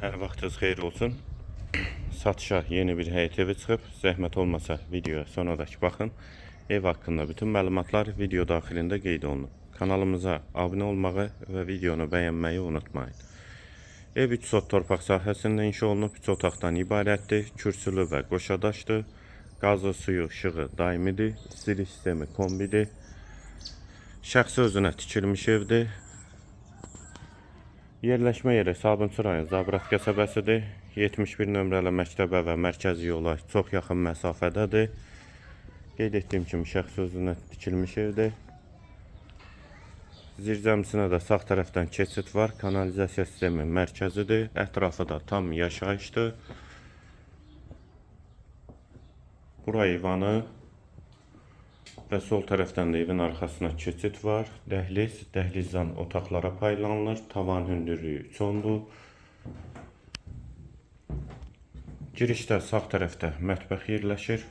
Hər vaxtınız xeyir olsun. Satışa yeni bir həyət evi çıxıb. Zəhmət olmasa videoya sonradakı baxın. Ev haqqında bütün məlumatlar video daxilində qeyd olunub. Kanalımıza abunə olmağı və videonu bəyənməyi unutmayın. Ev 3 sot torpaq sahəsində inşa olunub. 3 otaqdan ibarətdir. Kürsülü və qoşadaşdır. Qazı, suyu, işığı daimidir. İstilik sistemi kombidir. Şəxsi özünə tikilmiş evdir. Yerləşmə yeri Sabunçu rayon Zabrat qəsəbəsidir. 71 nömrəli məktəbə və mərkəzi yola çox yaxın məsafədədir. Qeyd etdiyim kimi şəxsi özünə tikilmiş evdir. Zirzəmisinə də sağ tərəfdən keçid var. Kanalizasiya sistemi mərkəzidir. Ətrafı da tam yaşayışdır. Bura eyvanı və sol tərəfdən də evin arxasına keçid var. Dəhliz, dəhlizdən otaqlara paylanılır. Tavan hündürlüyü 3 ondur. Girişdə sağ tərəfdə mətbəx yerləşir.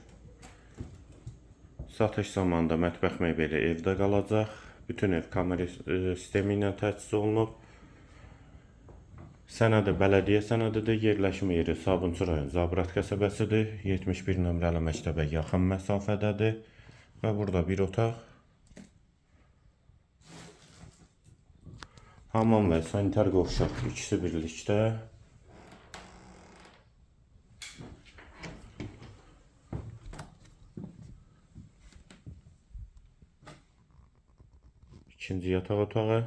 Satış zamanında mətbəx mebeli evdə qalacaq. Bütün ev kamera sistemi ilə təchiz olunub. Sənədi bələdiyyə sənədidir. Yerləşmə yeri Sabunçu rayon Zabrat qəsəbəsidir. 71 nömrəli məktəbə yaxın məsafədədir. Və burada bir otaq. Hamam və sanitar qovşaq ikisi birlikdə. İkinci yataq otağı.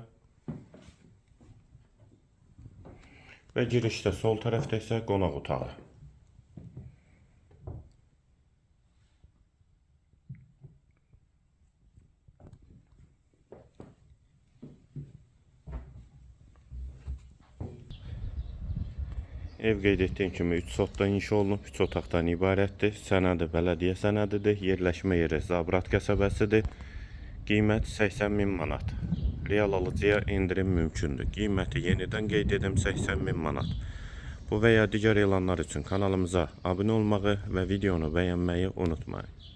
Və girişdə sol tərəfdə isə qonaq otağı. Ev qeyd etdiyim kimi 3 sotdan inşa olunub, 3 otaqdan ibarətdir. Sənədi bələdiyyə sənədidir. Yerləşmə yeri Zabrat qəsəbəsidir. Qiymət 80.000 manat. Real alıcıya indirim mümkündür. Qiyməti yenidən qeyd edim 80.000 manat. Bu və ya digər elanlar üçün kanalımıza abunə olmağı və videonu bəyənməyi unutmayın.